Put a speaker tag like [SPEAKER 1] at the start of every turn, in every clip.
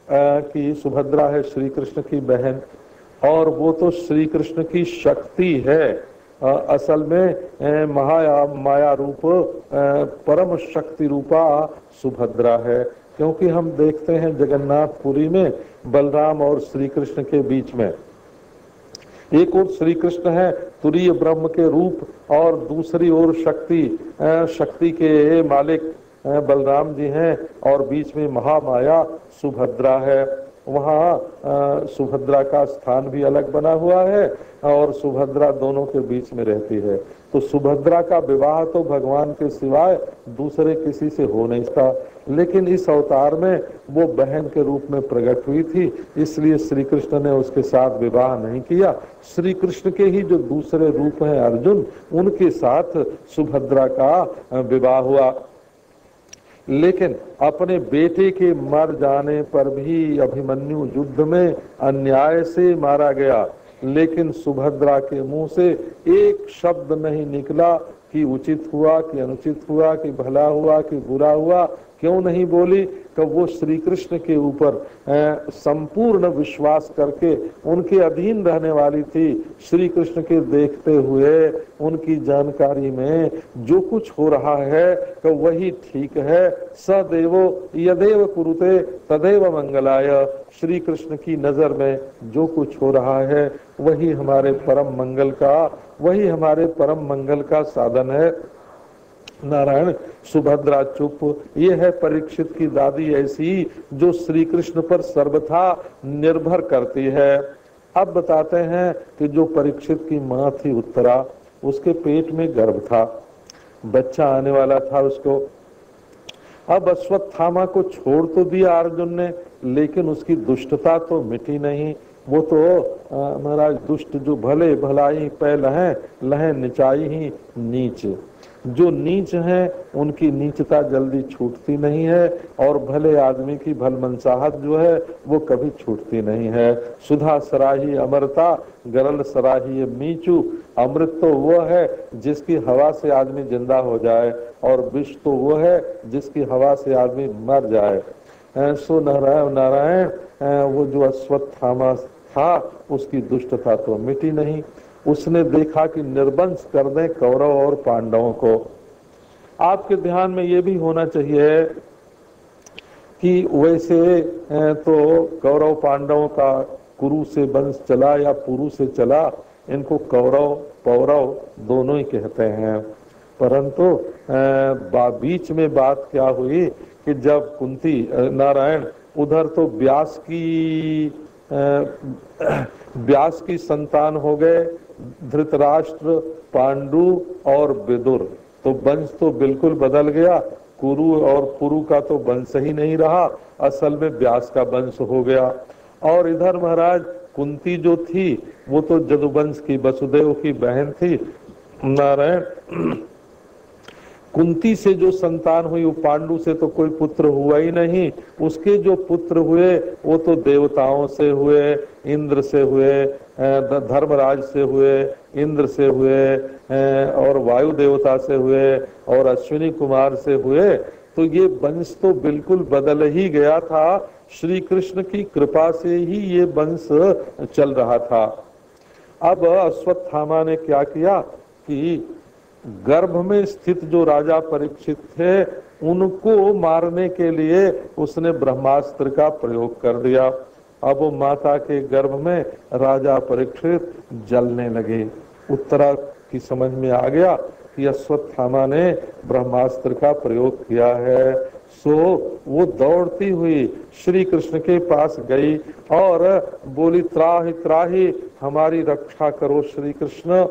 [SPEAKER 1] कि सुभद्रा है श्री कृष्ण की बहन, और वो तो श्री कृष्ण की शक्ति है। असल में माया रूप परम शक्ति रूपा सुभद्रा है। क्योंकि हम देखते हैं जगन्नाथपुरी में बलराम और श्री कृष्ण के बीच में एक और श्री कृष्ण है तुरीय ब्रह्म के रूप, और दूसरी ओर शक्ति के मालिक बलराम जी हैं, और बीच में महामाया सुभद्रा है। वहाँ सुभद्रा का स्थान भी अलग बना हुआ है और सुभद्रा दोनों के बीच में रहती है। तो सुभद्रा का विवाह तो भगवान के सिवाय दूसरे किसी से हो नहीं सकता, लेकिन इस अवतार में वो बहन के रूप में प्रकट हुई थी, इसलिए श्री कृष्ण ने उसके साथ विवाह नहीं किया। श्री कृष्ण के ही जो दूसरे रूप हैं अर्जुन, उनके साथ सुभद्रा का विवाह हुआ। लेकिन अपने बेटे के मर जाने पर भी अभिमन्यु युद्ध में अन्याय से मारा गया, लेकिन सुभद्रा के मुंह से एक शब्द नहीं निकला कि उचित हुआ कि अनुचित हुआ कि भला हुआ कि बुरा हुआ। क्यों नहीं बोली? कि वो श्री कृष्ण के ऊपर संपूर्ण विश्वास करके उनके अधीन रहने वाली थी। श्री कृष्ण के देखते हुए उनकी जानकारी में जो कुछ हो रहा है कि वही ठीक है। सदैव यदेव कुरुते तदेव मंगलाय। श्री कृष्ण की नजर में जो कुछ हो रहा है वही हमारे परम मंगल का साधन है। नारायण, सुभद्रा चुप। ये है परीक्षित की दादी ऐसी जो श्री कृष्ण पर सर्वथा निर्भर करती है। अब बताते हैं कि जो परीक्षित की माँ थी उत्तरा, उसके पेट में गर्भ था, बच्चा आने वाला था उसको। अब अश्वत्थामा को छोड़ तो दिया अर्जुन ने, लेकिन उसकी दुष्टता तो मिटी नहीं। वो तो महाराज दुष्ट जो भले भलाई पै लहें निचाई ही नीच। जो नीच हैं उनकी नीचता जल्दी छूटती नहीं है, और भले आदमी की भलमनसाहत जो है वो कभी छूटती नहीं है। सुधा सराही अमृता गरल सराही मीचू। अमृत तो वो है जिसकी हवा से आदमी जिंदा हो जाए, और विष तो वो है जिसकी हवा से आदमी मर जाए। सो नारायण वो जो अश्वत्थामा था उसकी दुष्टता तो मिटी नहीं। उसने देखा कि निर्वंश कर दें कौरव और पांडवों को। आपके ध्यान में ये भी होना चाहिए कि वैसे तो कौरव पांडवों का कुरु से वंश चला या पुरु से चला, इनको कौरव पौरव दोनों ही कहते हैं। परंतु बीच में बात क्या हुई कि जब कुंती नारायण उधर तो व्यास की संतान हो गए धृतराष्ट्र, पांडु और विदुर, तो वंश तो बिल्कुल बदल गया। कुरु और पुरु का तो वंश ही नहीं रहा, असल में व्यास का वंश हो गया। और इधर महाराज कुंती जो थी वो तो जदुवंश की वसुदेव की बहन थी। नारायण, कुंती से जो संतान हुई वो पांडु से तो कोई पुत्र हुआ ही नहीं। उसके जो पुत्र हुए वो तो देवताओं से हुए, इंद्र से हुए, धर्मराज से हुए, इंद्र से हुए, और वायु देवता से हुए, और अश्विनी कुमार से हुए। तो ये वंश तो बिल्कुल बदल ही गया था। श्री कृष्ण की कृपा से ही ये वंश चल रहा था। अब अश्वत्थामा ने क्या किया कि गर्भ में स्थित जो राजा परीक्षित थे उनको मारने के लिए उसने ब्रह्मास्त्र का प्रयोग कर दिया। अब वो माता के गर्भ में राजा परीक्षित जलने लगे। उत्तरा की समझ में आ गया कि अश्वत्थामा ने ब्रह्मास्त्र का प्रयोग किया है। सो वो दौड़ती हुई श्री कृष्ण के पास गई और बोली, त्राहि त्राहि, हमारी रक्षा करो श्री कृष्ण।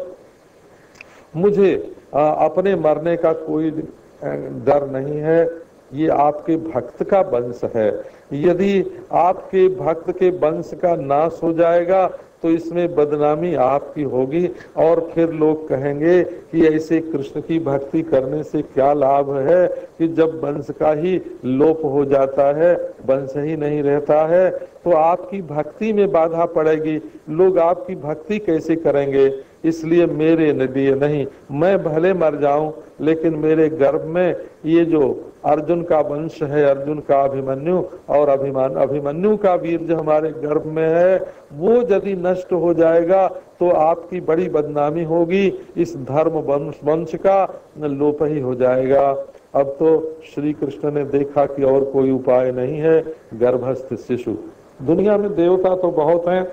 [SPEAKER 1] मुझे अपने मरने का कोई डर नहीं है, ये आपके भक्त का वंश है। यदि आपके भक्त के वंश का नाश हो जाएगा तो इसमें बदनामी आपकी होगी, और फिर लोग कहेंगे कि ऐसे कृष्ण की भक्ति करने से क्या लाभ है कि जब वंश का ही लोप हो जाता है, वंश ही नहीं रहता है, तो आपकी भक्ति में बाधा पड़ेगी, लोग आपकी भक्ति कैसे करेंगे। इसलिए मेरे लिए नहीं, मैं भले मर जाऊं लेकिन मेरे गर्भ में ये जो अर्जुन का वंश है, अर्जुन का अभिमन्यु और अभिमन्यु का वीर जो हमारे गर्भ में है, वो यदि नष्ट हो जाएगा तो आपकी बड़ी बदनामी होगी, इस धर्म वंश का लोप ही हो जाएगा। अब तो श्री कृष्ण ने देखा कि और कोई उपाय नहीं है, गर्भस्थ शिशु। दुनिया में देवता तो बहुत हैं,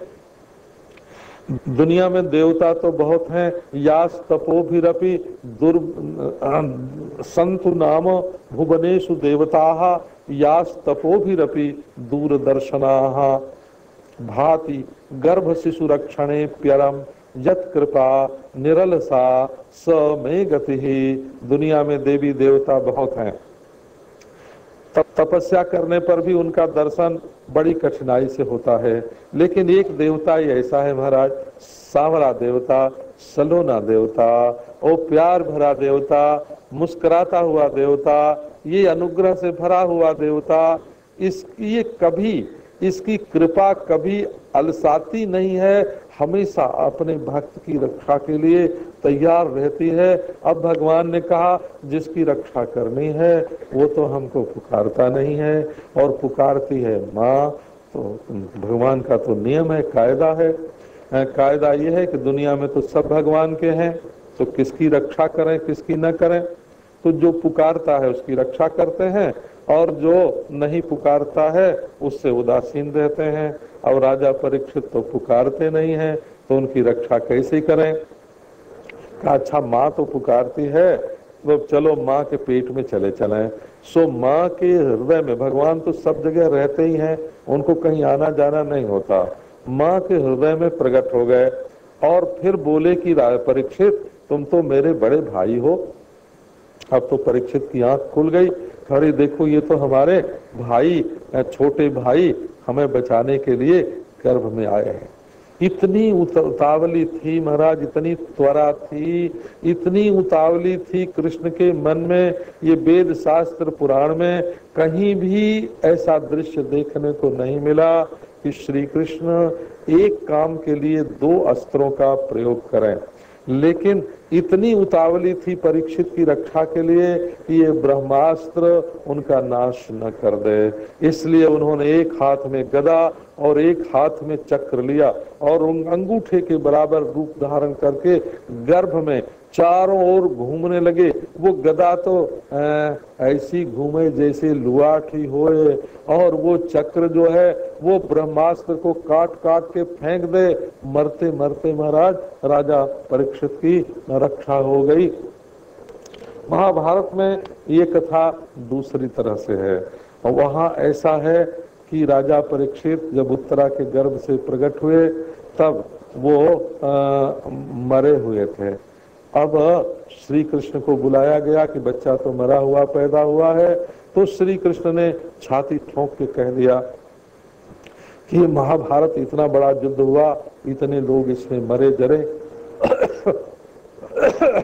[SPEAKER 1] दुनिया में देवता तो बहुत हैं, यास तपोभिरपि संतु नाम भुवनेषु देवताः यास तपोभिरपि दूरदर्शनाः भाति गर्भ शिशु रक्षणे प्यरम यत कृपा निरलसा स में गति। दुनिया में देवी देवता बहुत हैं, तपस्या करने पर भी उनका दर्शन बड़ी कठिनाई से होता है, लेकिन एक देवता ही ऐसा है महाराज, सांवरा देवता, सलोना देवता, ओ प्यार भरा देवता, मुस्कुराता हुआ देवता, ये अनुग्रह से भरा हुआ देवता, ये कभी इसकी कृपा कभी अलसाती नहीं है, हमेशा अपने भक्त की रक्षा के लिए तैयार रहती है। अब भगवान ने कहा जिसकी रक्षा करनी है वो तो हमको पुकारता नहीं है और पुकारती है माँ, तो भगवान का तो नियम है, कायदा है। कायदा ये है कि दुनिया में तो सब भगवान के हैं, तो किसकी रक्षा करें किसकी न करें। तो जो पुकारता है उसकी रक्षा करते हैं और जो नहीं पुकारता है उससे उदासीन रहते हैं। अब राजा परीक्षित तो पुकारते नहीं हैं, तो उनकी रक्षा कैसे करें। अच्छा माँ तो पुकारती है, तो चलो माँ के पेट में चले चलें। सो माँ के हृदय में, भगवान तो सब जगह रहते ही हैं, उनको कहीं आना जाना नहीं होता, माँ के हृदय में प्रकट हो गए और फिर बोले कि परीक्षित तुम तो मेरे बड़े भाई हो। अब तो परीक्षित की आंख खुल गई, अरे देखो ये तो हमारे भाई, छोटे भाई हमें बचाने के लिए गर्भ में आए हैं। इतनी उतावली थी महाराज, इतनी त्वरा थी, इतनी उतावली थी कृष्ण के मन में। ये वेद शास्त्र पुराण में कहीं भी ऐसा दृश्य देखने को नहीं मिला कि श्री कृष्ण एक काम के लिए दो अस्त्रों का प्रयोग करें, लेकिन इतनी उतावली थी परीक्षित की रक्षा के लिए कि ये ब्रह्मास्त्र उनका नाश न कर दे। इसलिए उन्होंने एक हाथ में गदा और एक हाथ में चक्र लिया और उन अंगूठे के बराबर रूप धारण करके गर्भ में चारों ओर घूमने लगे। वो गदा तो ऐसी घूमे जैसे लुआठी होए, और वो चक्र जो है वो ब्रह्मास्त्र को काट काट के फेंक दे। मरते मरते महाराज राजा परीक्षित की रक्षा हो गई। महाभारत में ये कथा दूसरी तरह से है, और वहाँ ऐसा है कि राजा परीक्षित जब उत्तरा के गर्भ से प्रकट हुए तब वो मरे हुए थे। अब श्री कृष्ण को बुलाया गया कि बच्चा तो मरा हुआ पैदा हुआ है, तो श्री कृष्ण ने छाती ठोक के कह दिया कि महाभारत इतना बड़ा युद्ध हुआ, इतने लोग इसमें मरे जरे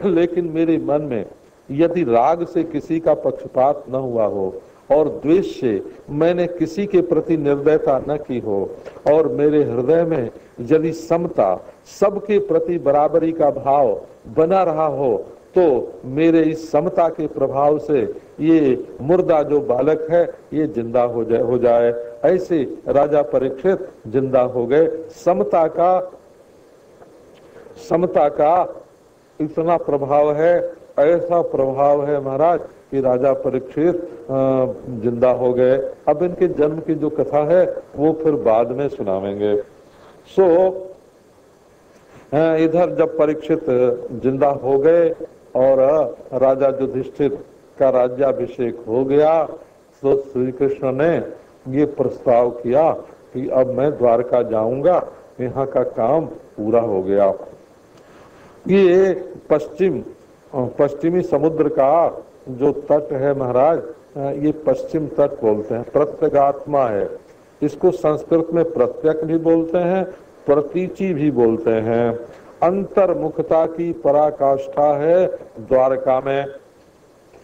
[SPEAKER 1] लेकिन मेरे मन में यदि राग से किसी का पक्षपात न हुआ हो और द्वेष से मैंने किसी के प्रति निर्दयता न की हो, और मेरे हृदय में यदि समता, सबके प्रति बराबरी का भाव बना रहा हो, तो मेरे इस समता के प्रभाव से ये मुर्दा जो बालक है ये जिंदा हो जाए। ऐसे राजा परीक्षित जिंदा हो गए। समता का इतना प्रभाव है, ऐसा प्रभाव है महाराज कि राजा परीक्षित जिंदा हो गए। अब इनके जन्म की जो कथा है वो फिर बाद में सुनावेंगे। सो इधर जब परीक्षित जिंदा हो गए और राजा युधिष्ठिर का राज्याभिषेक हो गया, तो श्री कृष्ण ने ये प्रस्ताव किया कि अब मैं द्वारका जाऊंगा, यहाँ का काम पूरा हो गया। ये पश्चिमी समुद्र का जो तट है महाराज, ये पश्चिम तट बोलते हैं, प्रत्यगात्मा है। इसको संस्कृत में प्रत्यक भी बोलते हैं, प्रतीचि भी बोलते हैं। अंतर्मुखता की पराकाष्ठा है द्वारका में,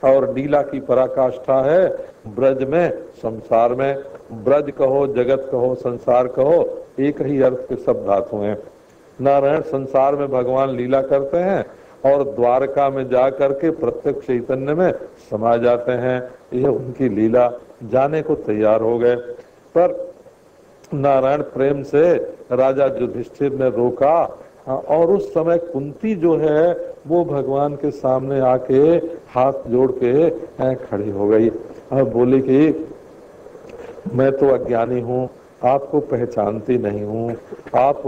[SPEAKER 1] और लीला की पराकाष्ठा है ब्रज में, संसार में। ब्रज कहो, जगत कहो, संसार कहो, एक ही अर्थ के सब धातु हैं। नारायण संसार में भगवान लीला करते हैं और द्वारका में जा करके प्रत्यक्ष चैतन्य में समा जाते हैं। यह उनकी लीला, जाने को तैयार हो गए। पर नारायण प्रेम से राजा युधिष्ठिर ने रोका और उस समय कुंती जो है वो भगवान के सामने आके हाथ जोड़ के खड़ी हो गई और बोली कि मैं तो अज्ञानी हूँ, आपको पहचानती नहीं हूँ। आप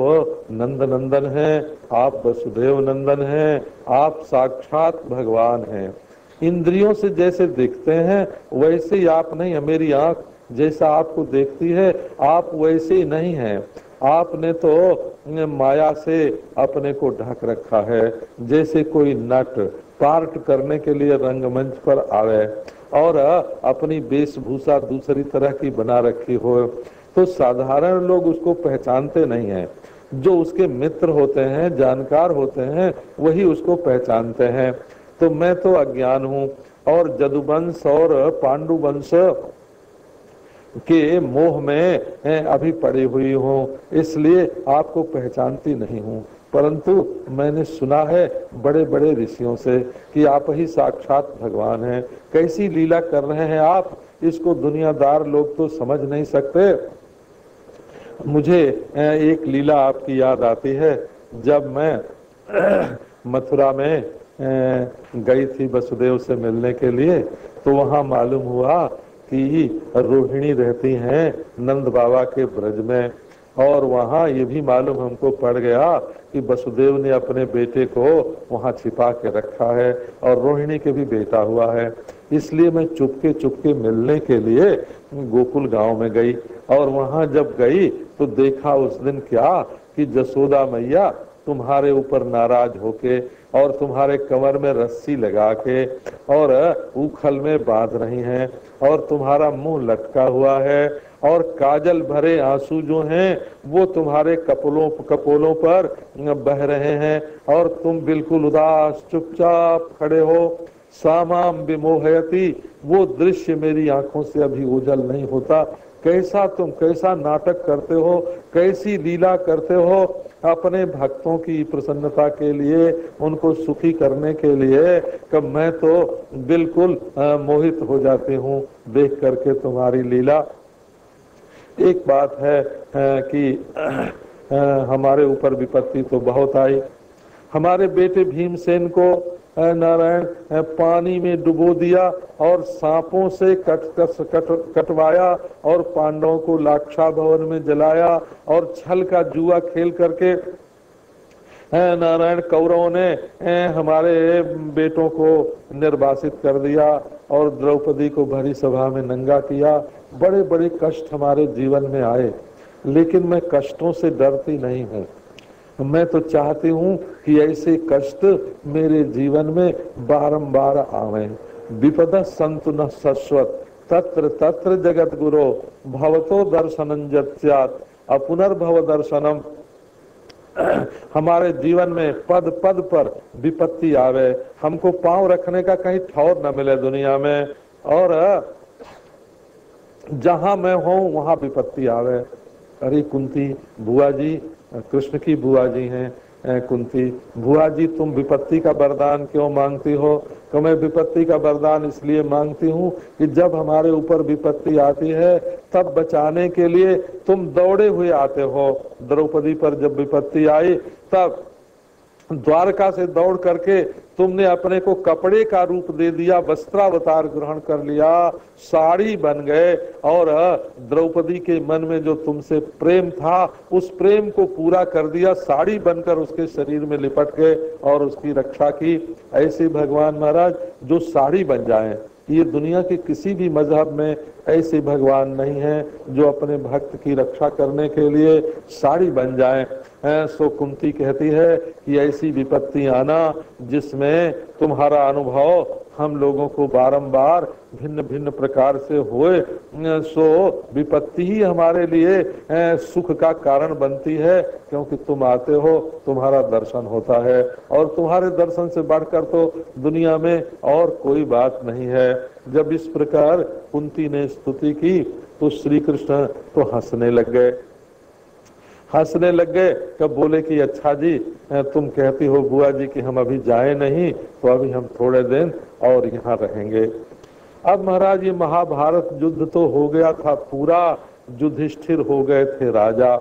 [SPEAKER 1] नंद नंदन हैं, आप वसुदेव नंदन हैं, आप साक्षात भगवान हैं। इंद्रियों से जैसे दिखते हैं वैसे ही आप नहीं है। मेरी आंख जैसा आपको देखती है आप वैसे ही नहीं हैं। आपने तो माया से अपने को ढक रखा है। जैसे कोई नट पार्ट करने के लिए रंगमंच पर आवे और अपनी वेशभूषा दूसरी तरह की बना रखी हो, तो साधारण लोग उसको पहचानते नहीं हैं। जो उसके मित्र होते हैं, जानकार होते हैं, वही उसको पहचानते हैं। तो मैं तो अज्ञान हूँ और जदुवंश और पांडु वंश के मोह में अभी पड़ी हुई हूँ, इसलिए आपको पहचानती नहीं हूँ। परंतु मैंने सुना है बड़े बड़े ऋषियों से कि आप ही साक्षात भगवान हैं। कैसी लीला कर रहे हैं आप, इसको दुनियादार लोग तो समझ नहीं सकते। मुझे एक लीला आपकी याद आती है। जब मैं मथुरा में गई थी वसुदेव से मिलने के लिए, तो वहाँ मालूम हुआ कि रोहिणी रहती हैं नंद बाबा के ब्रज में। और वहाँ ये भी मालूम हमको पड़ गया कि वसुदेव ने अपने बेटे को वहाँ छिपा के रखा है और रोहिणी के भी बेटा हुआ है। इसलिए मैं चुपके चुपके मिलने के लिए गोकुल गांव में गई और वहाँ जब गई तो देखा उस दिन क्या कि जसोदा मैया तुम्हारे ऊपर नाराज होके और तुम्हारे कमर में रस्सी लगा के और उखल में बांध रही हैं और तुम्हारा मुंह लटका हुआ है और काजल भरे आंसू जो हैं वो तुम्हारे कपोलों पर बह रहे हैं और तुम बिल्कुल उदास चुपचाप खड़े हो। सामाम विमोहयति, वो दृश्य मेरी आंखों से अभी ओझल नहीं होता। कैसा नाटक करते हो, कैसी लीला करते हो अपने भक्तों की प्रसन्नता के लिए, उनको सुखी करने के लिए। कि मैं तो बिल्कुल मोहित हो जाती हूँ देख करके तुम्हारी लीला। एक बात है कि हमारे ऊपर विपत्ति तो बहुत आई। हमारे बेटे भीमसेन को नारायण पानी में डुबो दिया और सांपों से कटवाया और पांडवों को लाक्षा भवन में जलाया और छल का जुआ खेल करके नारायण कौरवों ने हमारे बेटों को निर्वासित कर दिया और द्रौपदी को भरी सभा में नंगा किया। बड़े बड़े कष्ट हमारे जीवन में आए, लेकिन मैं कष्टों से डरती नहीं हूँ। मैं तो चाहती हूँ कि ऐसे कष्ट मेरे जीवन में बारंबार आवे। विपद संतु न शश्वत तत्र तत्र जगत गुरो भवतो दर्शनं जत्स्यात् अपुनर्भव दर्शनम। हमारे जीवन में पद पद पर विपत्ति आवे, हमको पांव रखने का कहीं ठौर न मिले दुनिया में, और जहां मैं हूँ वहां विपत्ति आवे। अरे कुंती बुआ जी, कृष्ण की बुआ जी हैं कुंती, बुआ जी तुम विपत्ति का वरदान क्यों मांगती हो? तो मैं विपत्ति का वरदान इसलिए मांगती हूँ कि जब हमारे ऊपर विपत्ति आती है तब बचाने के लिए तुम दौड़े हुए आते हो। द्रौपदी पर जब विपत्ति आई तब द्वारका से दौड़ करके तुमने अपने को कपड़े का रूप दे दिया, वस्त्रावतार ग्रहण कर लिया, साड़ी बन गए और द्रौपदी के मन में जो तुमसे प्रेम था उस प्रेम को पूरा कर दिया, साड़ी बनकर उसके शरीर में लिपट गए और उसकी रक्षा की। ऐसे भगवान महाराज जो साड़ी बन जाएं, ये दुनिया के किसी भी मजहब में ऐसे भगवान नहीं है जो अपने भक्त की रक्षा करने के लिए साड़ी बन जाए। सो कुंती कहती है कि ऐसी विपत्ति आना जिसमें तुम्हारा अनुभव हम लोगों को बारंबार भिन्न भिन्न प्रकार से होए, सो विपत्ति ही हमारे लिए सुख का कारण बनती है, क्योंकि तुम आते हो, तुम्हारा दर्शन होता है और तुम्हारे दर्शन से बढ़कर तो दुनिया में और कोई बात नहीं है। जब इस प्रकार कुंती ने स्तुति की तो श्री कृष्ण तो हंसने लग गए। हंसने लग गए। कब बोले कि अच्छा जी तुम कहती हो बुआ जी कि हम अभी जाए नहीं, तो अभी हम थोड़े दिन और यहाँ रहेंगे। अब महाराज ये महाभारत युद्ध तो हो गया था पूरा, युधिष्ठिर हो गए थे राजा,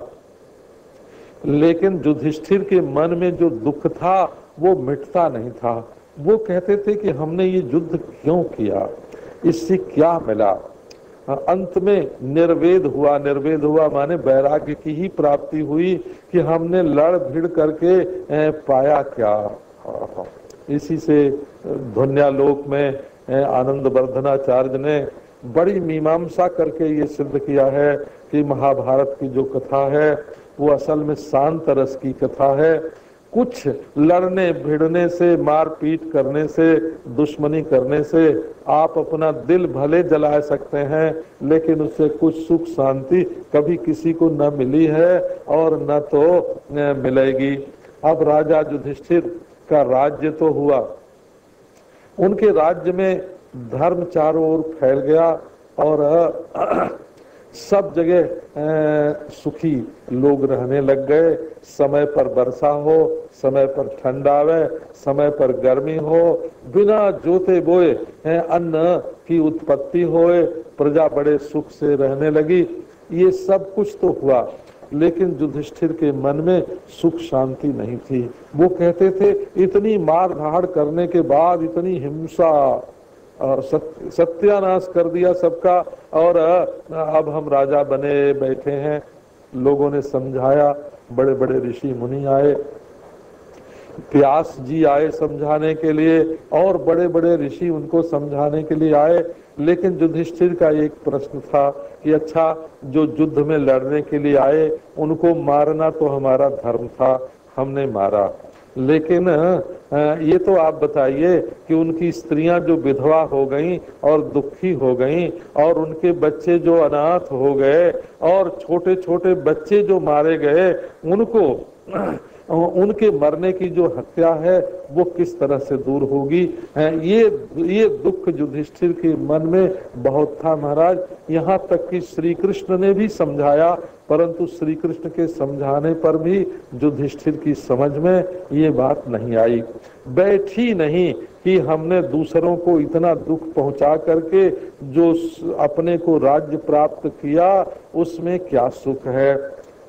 [SPEAKER 1] लेकिन युधिष्ठिर के मन में जो दुख था वो मिटता नहीं था। वो कहते थे कि हमने ये युद्ध क्यों किया, इससे क्या मिला। अंत में निर्वेद हुआ। निर्वेद हुआ माने वैराग्य की ही प्राप्ति हुई कि हमने लड़ भिड़ करके पाया क्या। इसी से ध्वन्यालोक में आनंद वर्धनाचार्य ने बड़ी मीमांसा करके ये सिद्ध किया है कि महाभारत की जो कथा है वो असल में शांत रस की कथा है। कुछ लड़ने भिड़ने से, मारपीट करने से, दुश्मनी करने से आप अपना दिल भले जला सकते हैं, लेकिन उससे कुछ सुख शांति कभी किसी को न मिली है और न तो मिलेगी। अब राजा युधिष्ठिर का राज्य तो हुआ, उनके राज्य में धर्म चारों ओर फैल गया और सब जगह सुखी लोग रहने लग गए। समय पर वर्षा हो, समय पर ठंड आवे, समय पर गर्मी हो, बिना जोते बोए अन्न की उत्पत्ति होए, प्रजा बड़े सुख से रहने लगी। ये सब कुछ तो हुआ, लेकिन युधिष्ठिर के मन में सुख शांति नहीं थी। वो कहते थे इतनी मार धाड़ करने के बाद, इतनी हिंसा और सत्यानाश कर दिया सबका, और अब हम राजा बने बैठे हैं। लोगों ने समझाया, बड़े बड़े ऋषि मुनि आए, व्यास जी आए समझाने के लिए, और बड़े बड़े ऋषि उनको समझाने के लिए आए। लेकिन युधिष्ठिर का एक प्रश्न था कि अच्छा, जो युद्ध में लड़ने के लिए आए उनको मारना तो हमारा धर्म था, हमने मारा, लेकिन ये तो आप बताइए कि उनकी स्त्रियां जो विधवा हो गईं और दुखी हो गईं, और उनके बच्चे जो अनाथ हो गए, और छोटे छोटे बच्चे जो मारे गए, उनको उनके मरने की जो हत्या है वो किस तरह से दूर होगी। ये दुख युधिष्ठिर के मन में बहुत था महाराज। यहाँ तक कि श्री कृष्ण ने भी समझाया, परंतु श्री कृष्ण के समझाने पर भी युधिष्ठिर की समझ में ये बात नहीं आई, बैठी नहीं कि हमने दूसरों को इतना दुख पहुंचा करके जो अपने को राज्य प्राप्त किया उसमें क्या सुख है।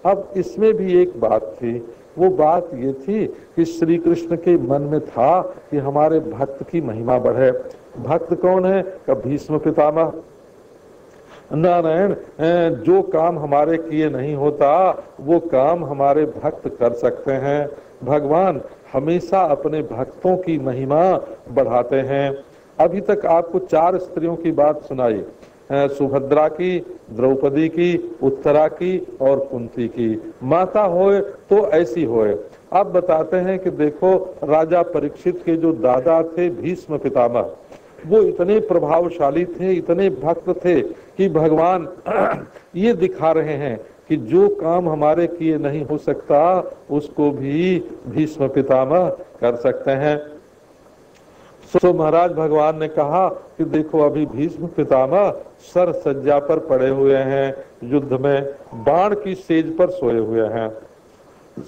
[SPEAKER 1] अब इसमें भी एक बात थी, वो बात ये थी कि श्री कृष्ण के मन में था कि हमारे भक्त की महिमा बढ़े। भक्त कौन है? भीष्म पितामह। नारायण, जो काम हमारे किए नहीं होता वो काम हमारे भक्त कर सकते हैं। भगवान हमेशा अपने भक्तों की महिमा बढ़ाते हैं। अभी तक आपको 4 स्त्रियों की बात सुनाई, सुभद्रा की, द्रौपदी की, उत्तरा की और कुंती की। माता होए तो ऐसी होए। अब बताते हैं कि देखो, राजा परीक्षित के जो दादा थे भीष्म पितामह, वो इतने प्रभावशाली थे, इतने भक्त थे कि भगवान ये दिखा रहे हैं कि जो काम हमारे किए नहीं हो सकता उसको भी भीष्म पितामह कर सकते हैं। सो महाराज भगवान ने कहा कि देखो, अभी भीष्म पितामह सर सज्जा पर पड़े हुए हैं, युद्ध में बाण की सेज पर सोए हुए हैं।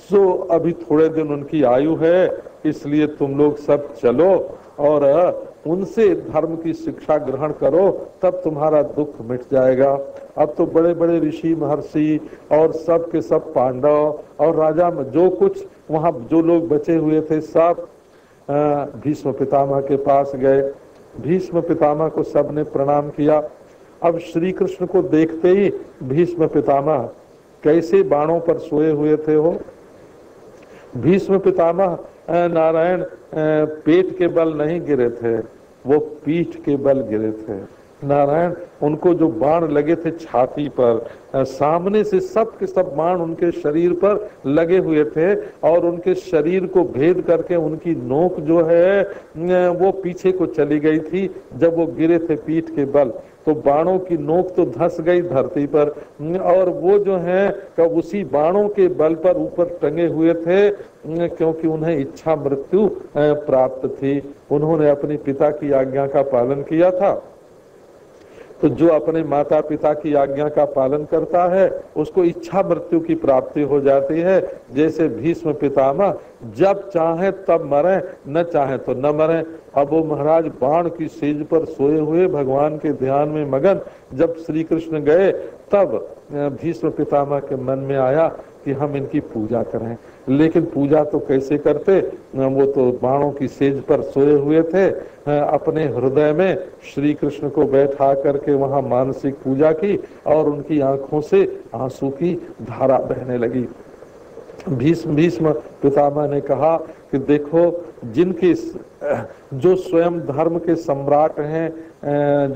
[SPEAKER 1] सो अभी थोड़े दिन उनकी आयु है, इसलिए तुम लोग सब चलो और उनसे धर्म की शिक्षा ग्रहण करो, तब तुम्हारा दुख मिट जाएगा। अब तो बड़े बड़े ऋषि महर्षि और सब के सब पांडव और राजा में जो कुछ वहां जो लोग बचे हुए थे सब भीष्म पितामह के पास गए। भीष्म पितामह को सबने प्रणाम किया। अब श्री कृष्ण को देखते ही भीष्म पितामह कैसे बाणों पर सोए हुए थे हो। भीष्म पितामह नारायण पेट के बल नहीं गिरे थे, वो पीठ के बल गिरे थे। नारायण, उनको जो बाण लगे थे छाती पर, सामने से सब के सब बाण उनके शरीर पर लगे हुए थे और उनके शरीर को भेद करके उनकी नोक जो है वो पीछे को चली गई थी। जब वो गिरे थे पीठ के बल तो बाणों की नोक तो धंस गई धरती पर, और वो जो है कब उसी बाणों के बल पर ऊपर टंगे हुए थे, क्योंकि उन्हें इच्छा मृत्यु प्राप्त थी। उन्होंने अपने पिता की आज्ञा का पालन किया था। तो जो अपने माता पिता की आज्ञा का पालन करता है उसको इच्छा मृत्यु की प्राप्ति हो जाती है। जैसे भीष्म पितामह जब चाहे तब मरे, न चाहे तो न मरे। अब वो महाराज बाण की सेज पर सोए हुए भगवान के ध्यान में मगन, जब श्री कृष्ण गए तब भीष्म पितामह के मन में आया कि हम इनकी पूजा करें। लेकिन पूजा तो कैसे करते, वो तो बाणों की सेज पर सोए हुए थे। अपने हृदय में श्री कृष्ण को बैठा करके वहां मानसिक पूजा की और उनकी आंखों से आंसू की धारा बहने लगी। भीष्म पितामह ने कहा कि देखो, जिनके जो स्वयं धर्म के सम्राट हैं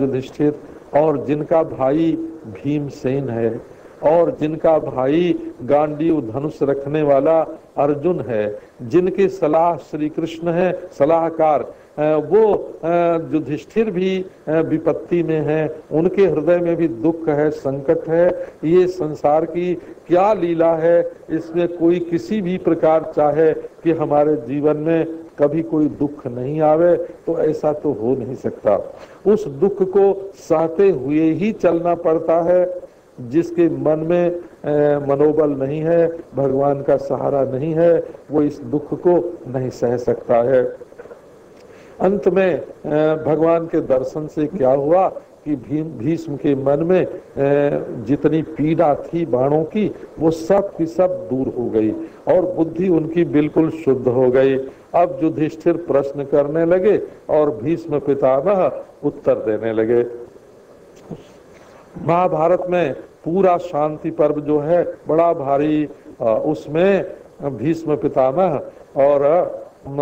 [SPEAKER 1] युधिष्ठिर, और जिनका भाई भीमसेन है, और जिनका भाई गांडीव धनुष रखने वाला अर्जुन है, जिनके सलाह श्री कृष्ण है सलाहकार, वो युधिष्ठिर भी विपत्ति में है, उनके हृदय में भी दुख है, संकट है। ये संसार की क्या लीला है, इसमें कोई किसी भी प्रकार चाहे कि हमारे जीवन में कभी कोई दुख नहीं आवे, तो ऐसा तो हो नहीं सकता। उस दुख को सहते हुए ही चलना पड़ता है। जिसके मन में मनोबल नहीं है, भगवान का सहारा नहीं है, वो इस दुख को नहीं सह सकता है। अंत में भगवान के दर्शन से क्या हुआ कि भीष्म के मन में जितनी पीड़ा थी बाणों की, वो सब की सब दूर हो गई और बुद्धि उनकी बिल्कुल शुद्ध हो गई। अब युधिष्ठिर प्रश्न करने लगे और भीष्म पितामह उत्तर देने लगे। महाभारत में पूरा शांति पर्व जो है बड़ा भारी, उसमें भीष्म पितामह और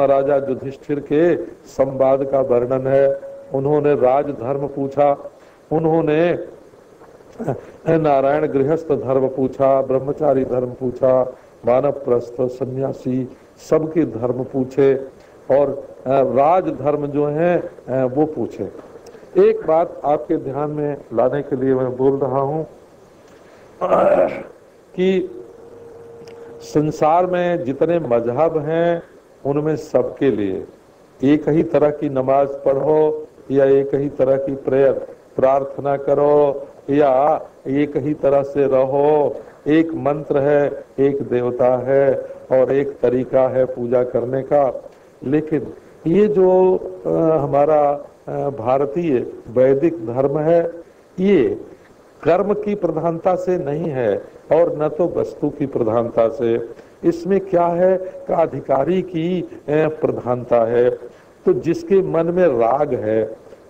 [SPEAKER 1] राजा युधिष्ठिर के संवाद का वर्णन है। उन्होंने राजधर्म पूछा, उन्होंने नारायण गृहस्थ धर्म पूछा, ब्रह्मचारी धर्म पूछा, वानप्रस्थ सन्यासी सबके धर्म पूछे और राजधर्म जो है वो पूछे। एक बात आपके ध्यान में लाने के लिए मैं बोल रहा हूं कि संसार में जितने मजहब हैं उनमें सबके लिए एक ही तरह की नमाज पढ़ो या एक ही तरह की प्रेयर प्रार्थना करो या एक ही तरह से रहो, एक मंत्र है, एक देवता है और एक तरीका है पूजा करने का। लेकिन ये जो हमारा भारतीय वैदिक धर्म है, ये कर्म की प्रधानता से नहीं है और न तो वस्तु की प्रधानता से। इसमें क्या है कि अधिकारी की प्रधानता है। तो जिसके मन में राग है,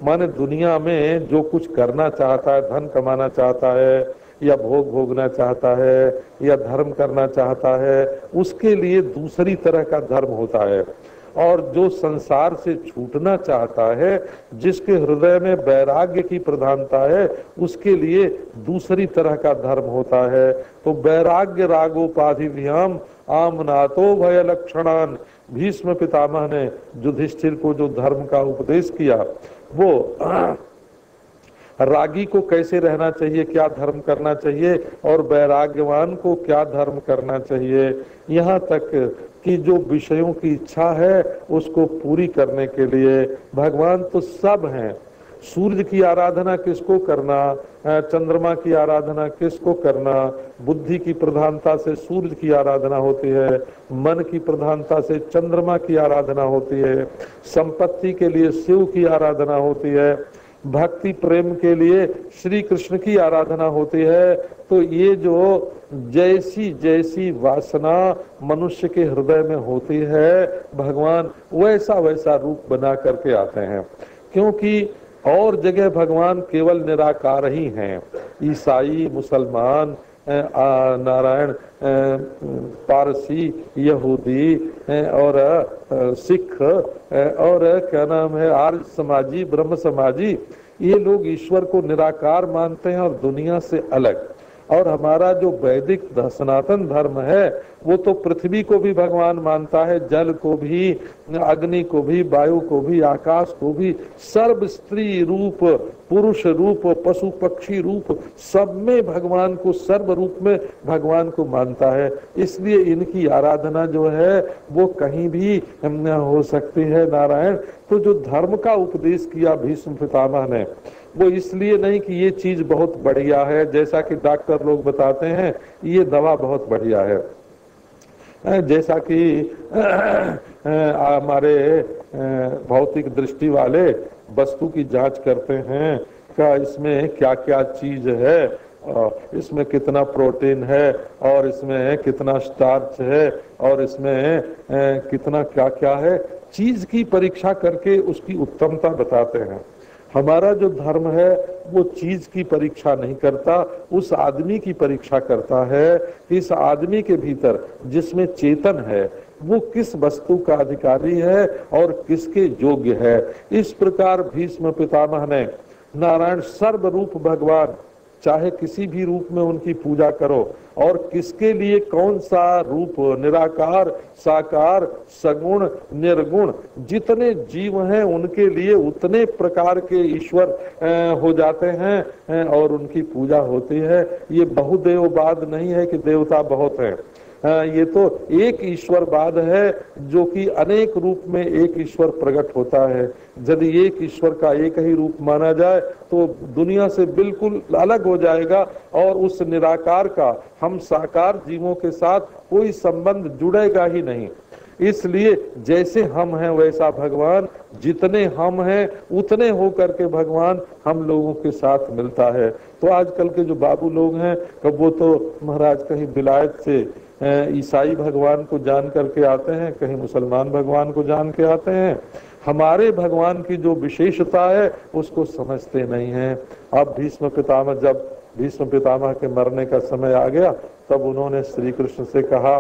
[SPEAKER 1] माने दुनिया में जो कुछ करना चाहता है, धन कमाना चाहता है या भोग भोगना चाहता है या धर्म करना चाहता है, उसके लिए दूसरी तरह का धर्म होता है। और जो संसार से छूटना चाहता है, जिसके हृदय में वैराग्य की प्रधानता है, उसके लिए दूसरी तरह का धर्म होता है। तो वैराग्य रागोपाधिभ्याम आमनातो भय लक्षणान, भीष्म पितामह ने युधिष्ठिर को जो धर्म का उपदेश किया, वो रागी को कैसे रहना चाहिए, क्या धर्म करना चाहिए, और वैराग्यवान को क्या धर्म करना चाहिए, यहाँ तक कि जो विषयों की इच्छा है उसको पूरी करने के लिए भगवान तो सब हैं। सूर्य की आराधना किसको करना, चंद्रमा की आराधना किसको करना, बुद्धि की प्रधानता से सूर्य की आराधना होती है, मन की प्रधानता से चंद्रमा की आराधना होती है, संपत्ति के लिए शिव की आराधना होती है, भक्ति प्रेम के लिए श्री कृष्ण की आराधना होती है। तो ये जो जैसी जैसी वासना मनुष्य के हृदय में होती है, भगवान वैसा वैसा रूप बना करके आते हैं। क्योंकि और जगह भगवान केवल निराकार ही हैं। ईसाई, मुसलमान, नारायण, पारसी, यहूदी और सिख और क्या नाम है आर्य समाजी, ब्रह्म समाजी, ये लोग ईश्वर को निराकार मानते हैं और दुनिया से अलग। और हमारा जो वैदिक सनातन धर्म है वो तो पृथ्वी को भी भगवान मानता है, जल को भी, अग्नि को भी, वायु को भी, आकाश को भी, सर्व स्त्री रूप, पुरुष रूप, पशु पक्षी रूप, सब में भगवान को, सर्व रूप में भगवान को मानता है। इसलिए इनकी आराधना जो है वो कहीं भी हो सकती है। नारायण तो जो धर्म का उपदेश किया भीष्म पितामह ने, वो इसलिए नहीं कि ये चीज बहुत बढ़िया है, जैसा कि डॉक्टर लोग बताते हैं ये दवा बहुत बढ़िया है, जैसा कि हमारे भौतिक दृष्टि वाले वस्तु की जांच करते हैं का इसमें क्या क्या चीज है, इसमें कितना प्रोटीन है और इसमें कितना स्टार्च है और इसमें कितना क्या क्या है, चीज की परीक्षा करके उसकी उत्तमता बताते हैं। हमारा जो धर्म है वो चीज की परीक्षा नहीं करता, उस आदमी की परीक्षा करता है कि इस आदमी के भीतर जिसमें चेतन है वो किस वस्तु का अधिकारी है और किसके योग्य है। इस प्रकार भीष्म पितामह ने नारायण सर्वरूप भगवान, चाहे किसी भी रूप में उनकी पूजा करो, और किसके लिए कौन सा रूप, निराकार, साकार, सगुण, निर्गुण, जितने जीव हैं उनके लिए उतने प्रकार के ईश्वर हो जाते हैं और उनकी पूजा होती है। ये बहुदेववाद नहीं है कि देवता बहुत हैं, ये तो एक ईश्वरवाद है जो कि अनेक रूप में एक ईश्वर प्रकट होता है। यदि एक ईश्वर का एक ही रूप माना जाए तो दुनिया से बिल्कुल अलग हो जाएगा और उस निराकार का हम साकार जीवों के साथ कोई संबंध जुड़ेगा ही नहीं। इसलिए जैसे हम हैं वैसा भगवान, जितने हम हैं उतने हो करके भगवान हम लोगों के साथ मिलता है। तो आजकल के जो बाबू लोग हैं कब वो तो महाराज कहीं विलायत से ईसाई भगवान को जान करके आते हैं, कहीं मुसलमान भगवान को जान के आते हैं, हमारे भगवान की जो विशेषता है उसको समझते नहीं हैं। अब भीष्म पितामह, जब भीष्म पितामह के मरने का समय आ गया तब उन्होंने श्री कृष्ण से कहा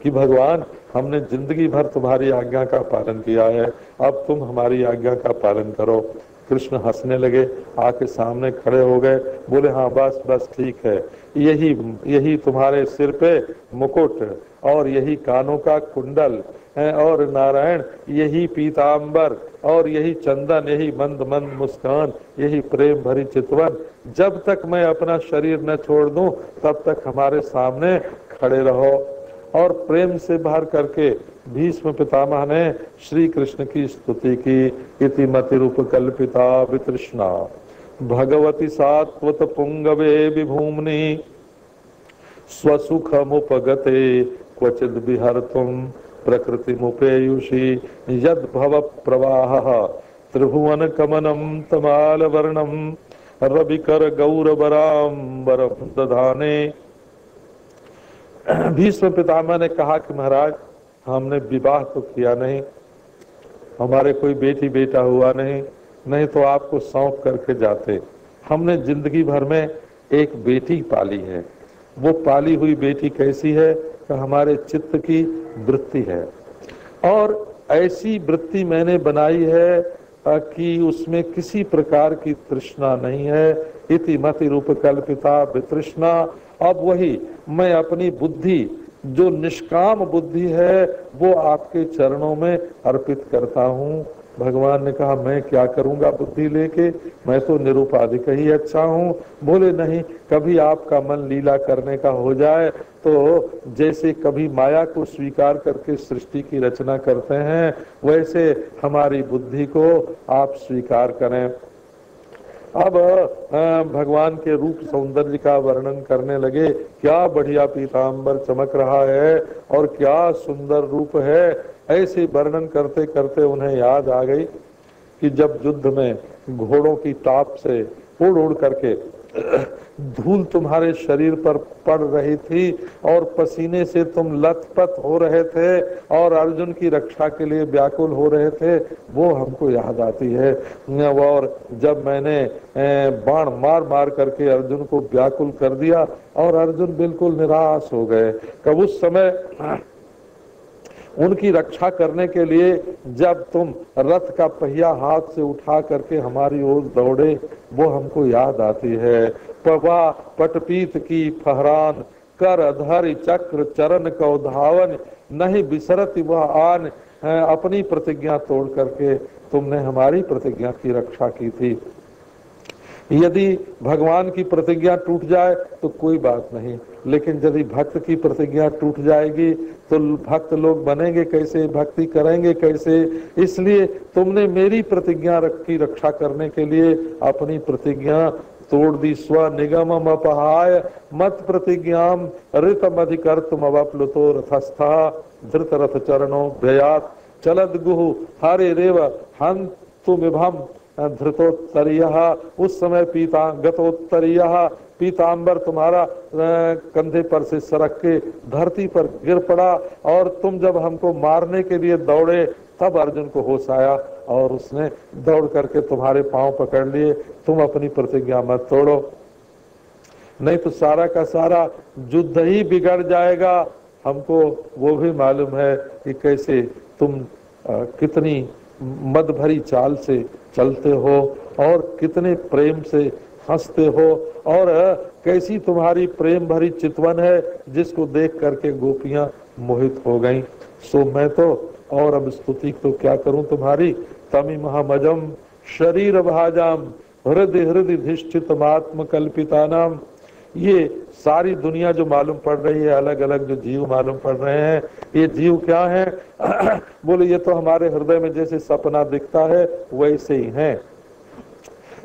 [SPEAKER 1] कि भगवान हमने जिंदगी भर तुम्हारी आज्ञा का पालन किया है, अब तुम हमारी आज्ञा का पालन करो। कृष्ण हंसने लगे, आके सामने खड़े हो गए, बोले हाँ बस बस ठीक है, यही तुम्हारे सिर पे मुकुट और यही कानों का कुंडल है और नारायण यही पीतांबर और यही चंदन, यही मंद मंद मुस्कान, यही प्रेम भरी चितवन, जब तक मैं अपना शरीर न छोड़ दूं तब तक हमारे सामने खड़े रहो। और प्रेम से भर करके भीष्म पितामह ने श्री कृष्ण की स्तुति की। इति मति रूप कल्पिता वितृष्णा भगवती सात्वत पुंगवे विभूमनि स्वसुखमुपगते क्वचिद विहर्तुम प्रकृति मुपेयुषी यद भव प्रवाह त्रिभुवन कमनम तमाल वर्णम रविकर गौरवराम्बरम दधाने। भीष्म पितामह ने कहा कि महाराज हमने विवाह तो किया नहीं, हमारे कोई बेटी बेटा हुआ नहीं, नहीं तो आपको सौंप करके जाते। हमने जिंदगी भर में एक बेटी पाली है, वो पाली हुई बेटी कैसी है कि हमारे चित्त की वृत्ति है और ऐसी वृत्ति मैंने बनाई है कि उसमें किसी प्रकार की तृष्णा नहीं है। इति मति रूप कल्पिता वितृष्णा। अब वही मैं अपनी बुद्धि जो निष्काम बुद्धि है वो आपके चरणों में अर्पित करता हूँ। भगवान ने कहा मैं क्या करूंगा बुद्धि लेके, मैं तो निरुपाधिक ही अच्छा हूँ। बोले नहीं, कभी आपका मन लीला करने का हो जाए तो जैसे कभी माया को स्वीकार करके सृष्टि की रचना करते हैं वैसे हमारी बुद्धि को आप स्वीकार करें। अब भगवान के रूप सौंदर्य का वर्णन करने लगे, क्या बढ़िया पीतांबर चमक रहा है और क्या सुंदर रूप है। ऐसे वर्णन करते करते उन्हें याद आ गई कि जब युद्ध में घोड़ों की टाप से उड़ उड़ करके धूल तुम्हारे शरीर पर पड़ रही थी और पसीने से तुम लथपथ हो रहे थे और अर्जुन की रक्षा के लिए व्याकुल हो रहे थे, वो हमको याद आती है। और जब मैंने बाण मार मार करके अर्जुन को व्याकुल कर दिया और अर्जुन बिल्कुल निराश हो गए, कब उस समय उनकी रक्षा करने के लिए जब तुम रथ का पहिया हाथ से उठा करके हमारी ओर दौड़े, वो हमको याद आती है। पवा पटपीत की फहरान कर अधर चक्र चरण को धावन नहीं बिसरत वह आन। अपनी प्रतिज्ञा तोड़ करके तुमने हमारी प्रतिज्ञा की रक्षा की थी। यदि भगवान की प्रतिज्ञा टूट जाए तो कोई बात नहीं, लेकिन यदि भक्त की प्रतिज्ञा टूट जाएगी तो भक्त लोग बनेंगे कैसे, भक्ति करेंगे कैसे। इसलिए तुमने मेरी प्रतिज्ञा की रक्षा करने के लिए अपनी प्रतिज्ञा तोड़ दी। स्व निगमम अपहाय मत प्रतिज्ञाम ऋतम अधिकर्तुम अवप्लुतो रथस्था धृत रथ चरणों भयात चलद गुहु हरे रेव हंतु विभम धृतोत्तरीय। उस समय गतोत्तरीय पीतांबर तुम्हारा कंधे पर से सरक के धरती पर गिर पड़ा, और तुम जब हमको मारने के लिए दौड़े तब अर्जुन को होश आया और उसने दौड़ करके तुम्हारे पांव पकड़ लिए। तुम अपनी प्रतिज्ञा मत तोड़ो, नहीं तो सारा का सारा युद्ध ही बिगड़ जाएगा। हमको वो भी मालूम है कि कैसे तुम कितनी मद भरी चाल से चलते हो और कितने प्रेम से हंसते हो, और कैसी तुम्हारी प्रेम भरी चितवन है जिसको देख करके गोपियां मोहित हो गईं। सो मैं तो और अब स्तुति तो क्या करूं तुम्हारी। तमी महामजम शरीर भाजाम हृदय हृदय धिष्ठितमात्म कल्पिता नाम। ये सारी दुनिया जो मालूम पड़ रही है, अलग अलग जो जीव मालूम पड़ रहे हैं, ये जीव क्या है? बोले ये तो हमारे हृदय में जैसे सपना दिखता है वैसे ही हैं।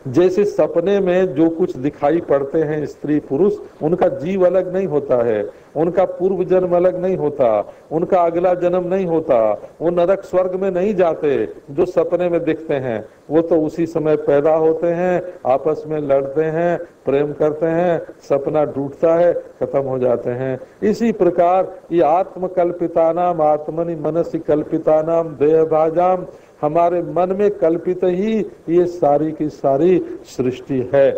[SPEAKER 1] जैसे सपने में जो कुछ दिखाई पड़ते हैं स्त्री पुरुष, उनका जीव अलग नहीं होता है, उनका पूर्व जन्म अलग नहीं होता, उनका अगला जन्म नहीं होता, वो नरक स्वर्ग में नहीं जाते। जो सपने में दिखते हैं वो तो उसी समय पैदा होते हैं, आपस में लड़ते हैं, प्रेम करते हैं, सपना टूटता है, खत्म हो जाते हैं। इसी प्रकार ये आत्मकल्पिता नाम आत्मनि मनसी कल्पिता नाम देह भाजाम, हमारे मन में कल्पित ही ये सारी की सारी सृष्टि है।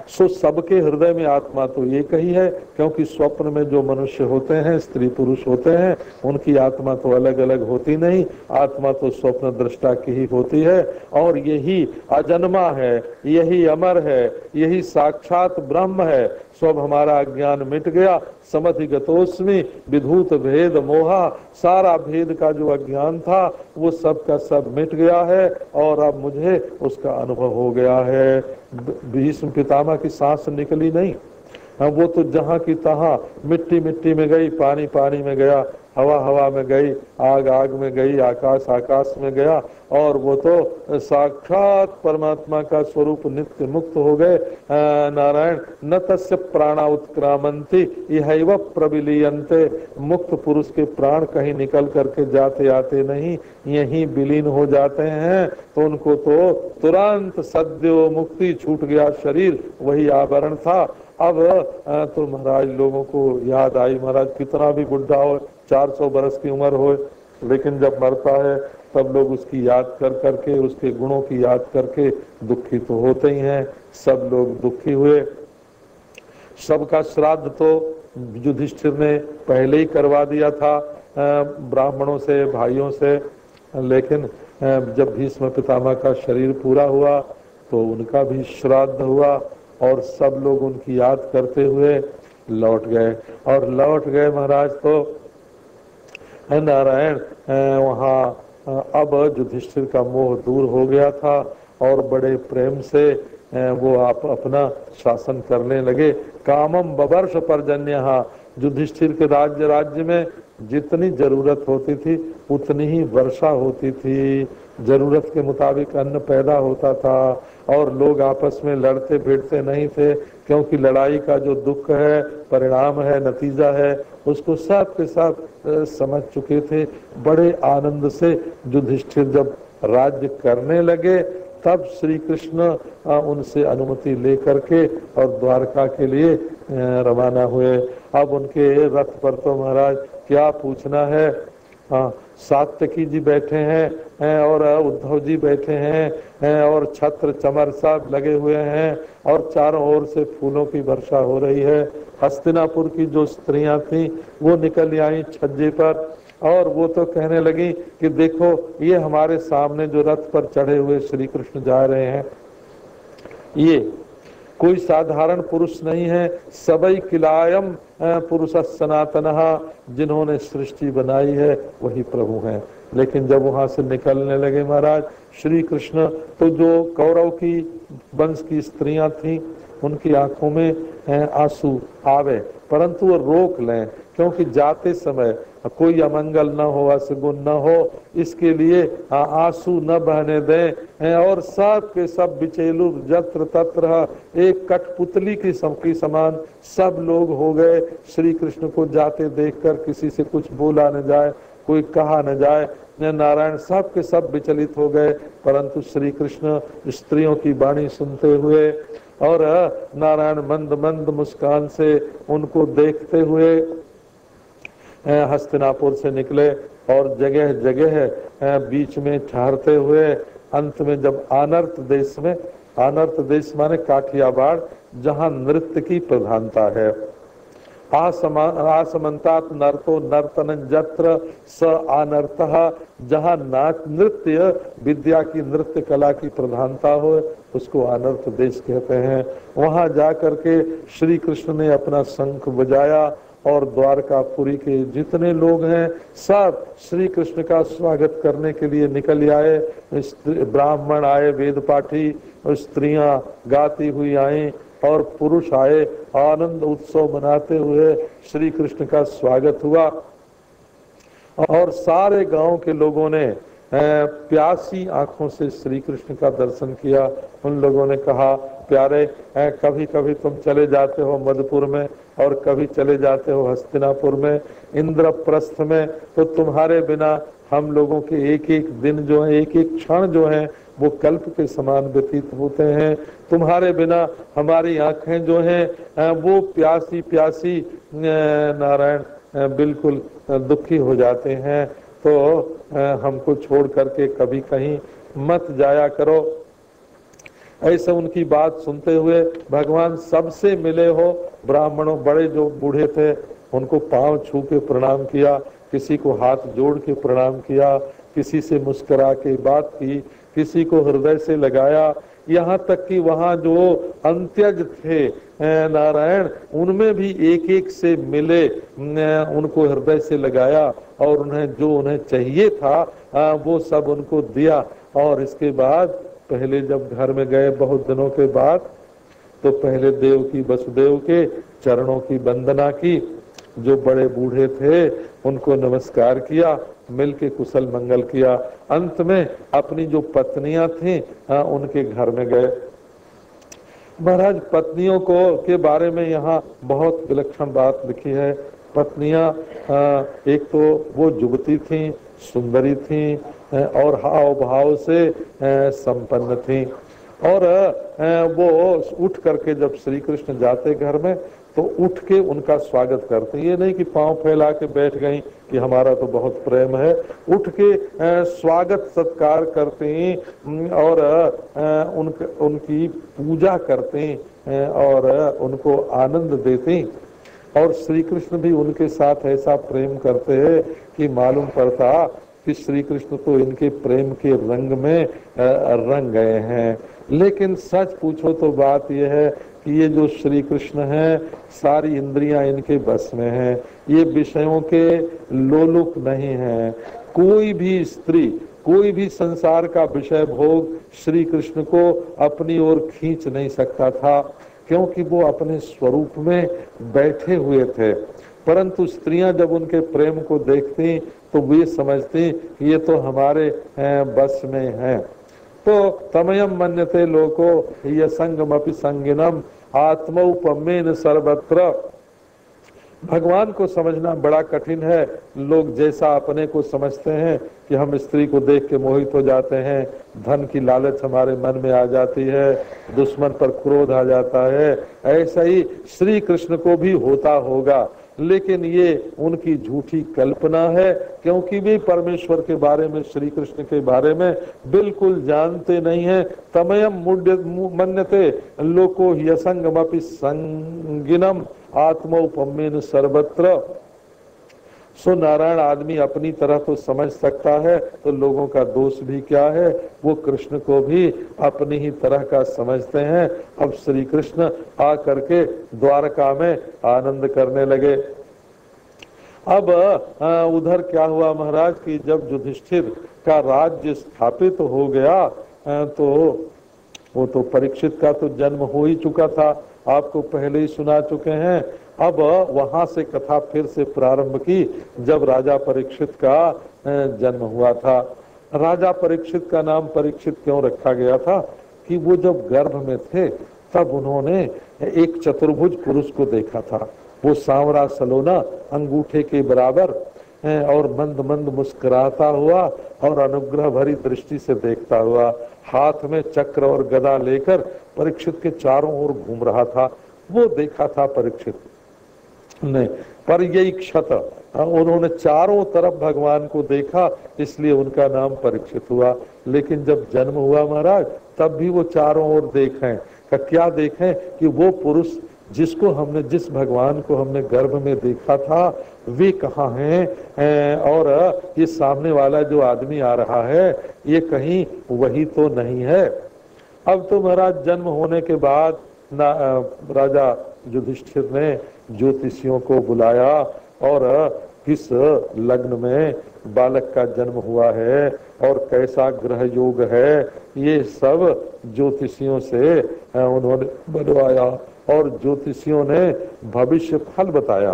[SPEAKER 1] सो सबके हृदय में आत्मा तो एक ही है, क्योंकि स्वप्न में जो मनुष्य होते हैं, स्त्री पुरुष होते हैं, उनकी आत्मा तो अलग अलग होती नहीं, आत्मा तो स्वप्न दृष्टा की ही होती है। और यही अजन्मा है, यही अमर है, यही साक्षात ब्रह्म है। सब हमारा अज्ञान मिट गया। समधिगतोस्मि विधूत भेद मोहा, सारा भेद का जो अज्ञान था वो सब का सब मिट गया है और अब मुझे उसका अनुभव हो गया है। भीष्म पितामह की सांस निकली नहीं, वो तो जहाँ की तहाँ, मिट्टी मिट्टी में गई, पानी पानी में गया, हवा हवा में गई, आग आग में गई, आकाश आकाश में गया, और वो तो साक्षात परमात्मा का स्वरूप नित्य मुक्त हो गए। नारायण न तस्य प्राणा उत्क्रामंति इहैव प्रविलीयन्ते। मुक्त पुरुष के प्राण कहीं निकल करके जाते आते नहीं, यहीं विलीन हो जाते हैं। तो उनको तो तुरंत सद्यो मुक्ति, छूट गया शरीर, वही आवरण था। अब तो महाराज लोगों को याद आई, महाराज कितना भी बुढ़ा हो, 400 बरस की उम्र हो, लेकिन जब मरता है तब लोग उसकी याद कर करके, उसके गुणों की याद करके दुखी तो होते ही हैं। सब लोग दुखी हुए। सबका श्राद्ध तो युधिष्ठिर ने पहले ही करवा दिया था ब्राह्मणों से, भाइयों से, लेकिन जब भीष्म पितामह का शरीर पूरा हुआ तो उनका भी श्राद्ध हुआ और सब लोग उनकी याद करते हुए लौट गए। और लौट गए महाराज तो नारायण वहाँ अब युधिष्ठिर का मोह दूर हो गया था और बड़े प्रेम से वो आप अपना शासन करने लगे। कामम बवर्ष पर्जन्य, युधिष्ठिर के राज्य में जितनी जरूरत होती थी उतनी ही वर्षा होती थी, जरूरत के मुताबिक अन्न पैदा होता था और लोग आपस में लड़ते भिड़ते नहीं थे, क्योंकि लड़ाई का जो दुख है, परिणाम है, नतीजा है, उसको सब के सब समझ चुके थे। बड़े आनंद से युधिष्ठिर जब राज्य करने लगे तब श्री कृष्ण उनसे अनुमति लेकर के और द्वारका के लिए रवाना हुए। अब उनके रथ पर तो महाराज क्या पूछना है, सात्यकी जी बैठे हैं और उद्धव जी बैठे हैं और छत्र चमर सब लगे हुए हैं और चारों ओर से फूलों की वर्षा हो रही है। हस्तिनापुर की जो स्त्रियां थीं वो निकल आई छज्जे पर और वो तो कहने लगी कि देखो ये हमारे सामने जो रथ पर चढ़े हुए श्री कृष्ण जा रहे हैं, ये कोई साधारण पुरुष नहीं है, सबई किलायम पुरुष सनातनः, जिन्होंने सृष्टि बनाई है वही प्रभु हैं। लेकिन जब वहां से निकलने लगे महाराज श्री कृष्ण, तो जो कौरव की वंश की स्त्रियां थीं उनकी आंखों में आंसू आवे, परंतु वो रोक लें, क्योंकि जाते समय कोई अमंगल न हो, अशगुन न हो, इसके लिए आंसू न बहने दें। और सब के सब बिचेलु जत्र तत्र एक कठपुतली की समान सब लोग हो गए। श्री कृष्ण को जाते देखकर किसी से कुछ बोला न जाए, कोई कहा न जाए। नारायण सब के सब विचलित हो गए, परंतु श्री कृष्ण स्त्रियों की वाणी सुनते हुए और नारायण मंद मंद मुस्कान से उनको देखते हुए हस्तिनापुर से निकले और जगह जगह बीच में ठहरते हुए अंत में जब आनर्त देश में, आनर्त देश माने काठियावाड़, जहाँ नृत्य की प्रधानता है, आसमंतात नर्तो नर्तन जत्र स आनर्तः, जहाँ नाच नृत्य विद्या की नृत्य कला की प्रधानता हो उसको अनर्थ देश कहते हैं। वहां जाकर के श्री कृष्ण ने अपना शंख बजाया और द्वारकापुरी के जितने लोग हैं सब श्री कृष्ण का स्वागत करने के लिए निकल आए। ब्राह्मण आए, वेद पाठी, स्त्रियां गाती हुई आई और पुरुष आए। आनंद उत्सव मनाते हुए श्री कृष्ण का स्वागत हुआ और सारे गांव के लोगों ने प्यासी आंखों से श्री कृष्ण का दर्शन किया। उन लोगों ने कहा, प्यारे कभी कभी तुम चले जाते हो मधुपुर में और कभी चले जाते हो हस्तिनापुर में, इंद्रप्रस्थ में, तो तुम्हारे बिना हम लोगों के एक एक दिन जो है, एक एक क्षण जो है वो कल्प के समान व्यतीत होते हैं। तुम्हारे बिना हमारी आंखें जो हैं वो प्यासी प्यासी नारायण बिल्कुल दुखी हो जाते हैं। तो हमको छोड़ करके कभी कहीं मत जाया करो। ऐसे उनकी बात सुनते हुए भगवान सबसे मिले हो। ब्राह्मणों बड़े जो बूढ़े थे उनको पांव छू के प्रणाम किया, किसी को हाथ जोड़ के प्रणाम किया, किसी से मुस्कुरा के बात की, किसी को हृदय से लगाया। यहाँ तक कि वहाँ जो अंत्यज थे नारायण, उनमें भी एक एक से मिले, उनको हृदय से लगाया और उन्हें जो उन्हें चाहिए था वो सब उनको दिया। और इसके बाद पहले जब घर में गए बहुत दिनों के बाद, तो पहले देवकी वसुदेव के चरणों की वंदना की, जो बड़े बूढ़े थे उनको नमस्कार किया, मिलके कुशल मंगल किया। अंत में अपनी जो पत्नियां थीं उनके घर में गए। महाराज पत्नियों को के बारे में यहाँ बहुत विलक्षण बात लिखी है। पत्नियां एक तो वो युवती थीं, सुंदरी थीं और हाव भाव से संपन्न थीं। और वो उठ करके जब श्री कृष्ण जाते घर में तो उठ के उनका स्वागत करते। ये नहीं कि पांव फैला के बैठ गई कि हमारा तो बहुत प्रेम है। उठ के स्वागत सत्कार करते और उनकी पूजा करते और उनको आनंद देते। और श्री कृष्ण भी उनके साथ ऐसा प्रेम करते हैं कि मालूम पड़ता कि श्री कृष्ण तो इनके प्रेम के रंग में रंग गए हैं। लेकिन सच पूछो तो बात यह है कि ये जो श्री कृष्ण हैं सारी इंद्रियां इनके बस में हैं। ये विषयों के लोलुप नहीं हैं। कोई भी स्त्री, कोई भी संसार का विषय भोग श्री कृष्ण को अपनी ओर खींच नहीं सकता था, क्योंकि वो अपने स्वरूप में बैठे हुए थे। परंतु स्त्रियां जब उनके प्रेम को देखती तो वे समझती कि ये तो हमारे बस में है। तो तमयम मन्यते लोको यसंगमपि संगिनम आत्मौपमेन सर्वत्र। भगवान को समझना बड़ा कठिन है। लोग जैसा अपने को समझते हैं कि हम स्त्री को देख के मोहित हो जाते हैं, धन की लालच हमारे मन में आ जाती है, दुश्मन पर क्रोध आ जाता है, ऐसा ही श्री कृष्ण को भी होता होगा। लेकिन ये उनकी झूठी कल्पना है, क्योंकि वे परमेश्वर के बारे में, श्री कृष्ण के बारे में बिल्कुल जानते नहीं है। तमयम मन्यते लोको ह्यसंगमपि संगिनम आत्मौपमेन सर्वत्र। सो नारायण आदमी अपनी तरह तो समझ सकता है, तो लोगों का दोष भी क्या है, वो कृष्ण को भी अपनी ही तरह का समझते हैं। अब श्री कृष्ण आ करके द्वारका में आनंद करने लगे। अब उधर क्या हुआ महाराज कि जब युधिष्ठिर का राज्य स्थापित हो गया तो वो तो परीक्षित का तो जन्म हो ही चुका था, आपको पहले ही सुना चुके हैं। अब वहां से कथा फिर से प्रारंभ की जब राजा परीक्षित का जन्म हुआ था। राजा परीक्षित का नाम परीक्षित क्यों रखा गया था कि वो जब गर्भ में थे तब उन्होंने एक चतुर्भुज पुरुष को देखा था। वो सांवरा सलोना, अंगूठे के बराबर और मंद मंद मुस्कुराता हुआ और अनुग्रह भरी दृष्टि से देखता हुआ, हाथ में चक्र और गदा लेकर परीक्षित के चारों ओर घूम रहा था। वो देखा था परीक्षित ने। पर यही क्षत, उन्होंने चारों तरफ भगवान को देखा, इसलिए उनका नाम परीक्षित हुआ। लेकिन जब जन्म हुआ महाराज तब भी वो चारों ओर देखें, क्या देखें कि वो पुरुष जिसको हमने, जिस भगवान को हमने गर्भ में देखा था वे कहाँ हैं, और ये सामने वाला जो आदमी आ रहा है ये कहीं वही तो नहीं है। अब तो महाराज जन्म होने के बाद राजा युधिष्ठिर ने ज्योतिषियों को बुलाया और किस लग्न में बालक का जन्म हुआ है और कैसा ग्रह योग है, ये सब ज्योतिषियों से उन्होंने बनवाया। और ज्योतिषियों ने भविष्य फल बताया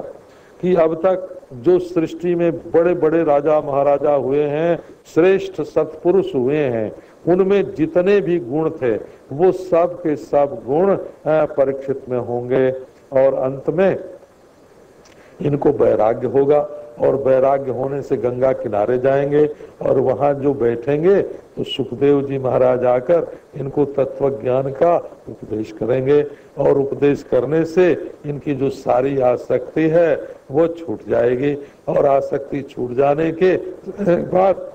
[SPEAKER 1] कि अब तक जो सृष्टि में बड़े बड़े राजा महाराजा हुए हैं, श्रेष्ठ सत्पुरुष हुए हैं, उनमें जितने भी गुण थे वो सब के सब गुण परीक्षित में होंगे। और अंत में इनको वैराग्य होगा और वैराग्य होने से गंगा किनारे जाएंगे और वहां जो बैठेंगे तो सुखदेव जी महाराज आकर इनको तत्व ज्ञान का उपदेश करेंगे और उपदेश करने से इनकी जो सारी आसक्ति है वो छूट जाएगी और आसक्ति छूट जाने के बाद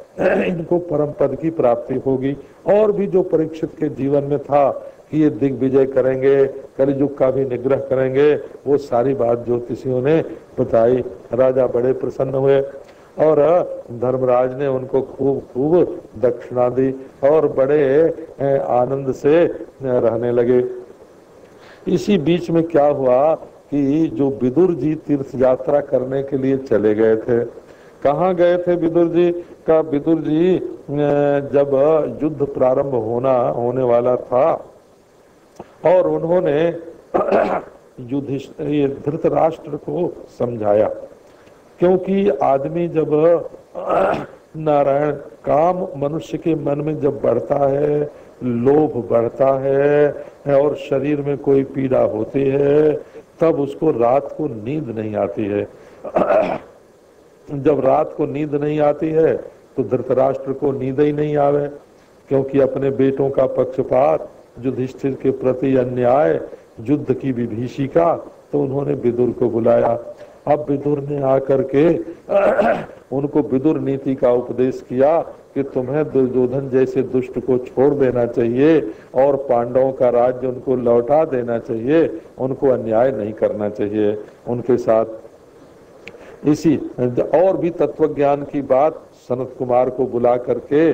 [SPEAKER 1] इनको परम पद की प्राप्ति होगी। और भी जो परीक्षित के जीवन में था कि ये दिग्विजय करेंगे, कलियुग का भी निग्रह करेंगे, वो सारी बात ज्योतिषियों ने बताई। राजा बड़े प्रसन्न हुए और धर्मराज ने उनको खूब खूब दक्षिणा दी और बड़े आनंद से रहने लगे। इसी बीच में क्या हुआ कि जो विदुर जी तीर्थ यात्रा करने के लिए चले गए थे। कहाँ गए थे विदुर जी का? विदुर जी जब युद्ध प्रारंभ होने वाला था और उन्होंने युधिष्ठिर धृतराष्ट्र को समझाया, क्योंकि आदमी जब नारायण काम मनुष्य के मन में जब बढ़ता है, लोभ बढ़ता है और शरीर में कोई पीड़ा होती है, तब उसको रात को नींद नहीं आती है। जब रात को नींद नहीं आती है तो धृतराष्ट्र को नींद ही नहीं आवे, क्योंकि अपने बेटों का पक्षपात, युधिष्ठिर के प्रति अन्याय, युद्ध की विभीषिका, तो उन्होंने विदुर को बुलाया। अब विदुर ने आकर के उनको विदुर नीति का उपदेश किया कि तुम्हें दुर्योधन जैसे दुष्ट को छोड़ देना चाहिए और पांडवों का राज्य उनको लौटा देना चाहिए, उनको अन्याय नहीं करना चाहिए उनके साथ। इसी और भी तत्व ज्ञान की बात सनत कुमार को बुला करके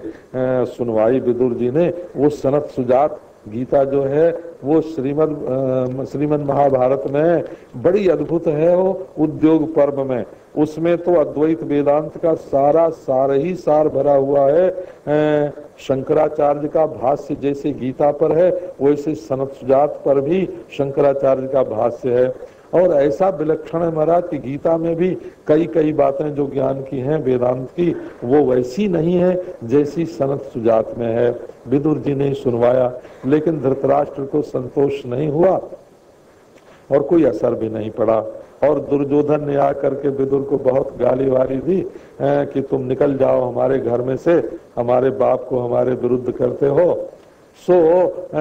[SPEAKER 1] सुनवाई विदुर जी ने। वो सनत सुजात गीता जो है वो श्रीमद् महाभारत में बड़ी अद्भुत है। वो उद्योग पर्व में उसमें तो अद्वैत वेदांत का सारा ही सार भरा हुआ है। शंकराचार्य का भाष्य जैसे गीता पर है वैसे सनत सुजात पर भी शंकराचार्य का भाष्य है। और ऐसा विलक्षण है महाराज कि गीता में भी कई बातें जो ज्ञान की हैं वेदांत की, वो वैसी नहीं है जैसी सनत सुजात में है। विदुर जी ने सुनवाया, लेकिन धृतराष्ट्र को संतोष नहीं हुआ और कोई असर भी नहीं पड़ा। और दुर्योधन ने आकर के विदुर को बहुत गाली वाली दी कि तुम निकल जाओ हमारे घर में से, हमारे बाप को हमारे विरुद्ध करते हो। सो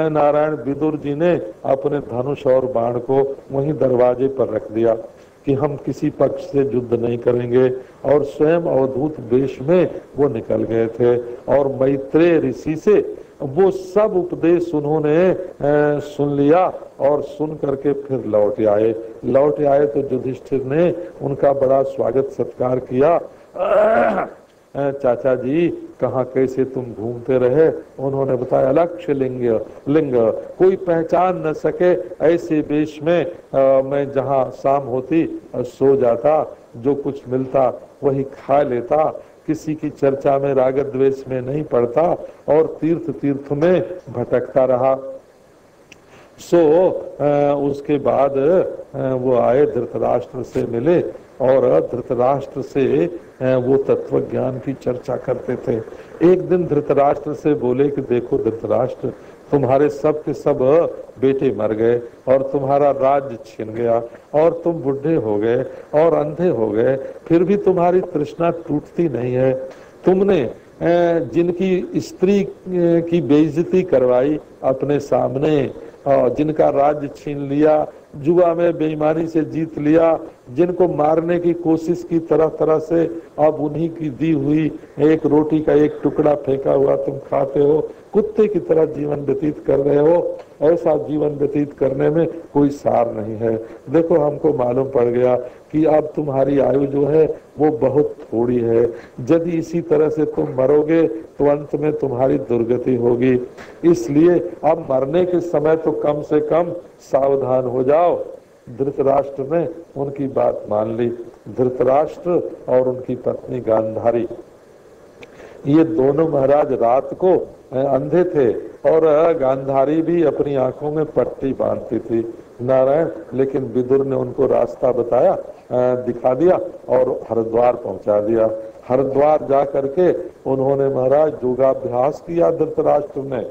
[SPEAKER 1] नारायण विदुर जी ने अपने धनुष और बाण को वहीं दरवाजे पर रख दिया कि हम किसी पक्ष से युद्ध नहीं करेंगे, और स्वयं अवधूत वेश में वो निकल गए थे और मैत्रेय ऋषि से वो सब उपदेश उन्होंने सुन लिया और सुन करके फिर लौट आए तो युधिष्ठिर ने उनका बड़ा स्वागत सत्कार किया। चाचा जी कहाँ कैसे तुम घूमते रहे? उन्होंने बताया लक्ष्य लिंग कोई पहचान न सके ऐसे वेश में मैं जहाँ शाम होती सो जाता, जो कुछ मिलता वही खा लेता, किसी की चर्चा में राग द्वेष में नहीं पड़ता और तीर्थ में भटकता रहा। उसके बाद वो आए, धृतराष्ट्र से मिले और धृतराष्ट्र से वो तत्व ज्ञान की चर्चा करते थे। एक दिन धृतराष्ट्र से बोले कि देखो धृतराष्ट्र, तुम्हारे सब के सब बेटे मर गए और तुम्हारा राज्य छिन गया और तुम बुढ़े हो गए और अंधे हो गए, फिर भी तुम्हारी तृष्णा टूटती नहीं है। तुमने जिनकी स्त्री की बेइज्जती करवाई अपने सामने, जिनका राज्य छीन लिया, जुआ में बेईमानी से जीत लिया, जिनको मारने की कोशिश की तरह तरह से, अब उन्हीं की दी हुई एक रोटी का एक टुकड़ा फेंका हुआ तुम खाते हो, कुत्ते की तरह जीवन व्यतीत कर रहे हो। ऐसा जीवन व्यतीत करने में कोई सार नहीं है। देखो हमको मालूम पड़ गया कि अब तुम्हारी आयु जो है वो बहुत थोड़ी है, यदि इसी तरह से तुम मरोगे तो अंत में तुम्हारी दुर्गति होगी, इसलिए अब मरने के समय तो कम से कम सावधान हो जाओ। धृतराष्ट्र ने उनकी बात मान ली। धृतराष्ट्र और उनकी पत्नी गांधारी, ये दोनों महाराज रात को अंधे थे और गांधारी भी अपनी आंखों में पट्टी बांधती थी नारायण, लेकिन विदुर ने उनको रास्ता बताया, दिखा दिया और हरिद्वार पहुंचा दिया। हरिद्वार जा करके उन्होंने महाराज योगाभ्यास किया धृतराष्ट्र ने,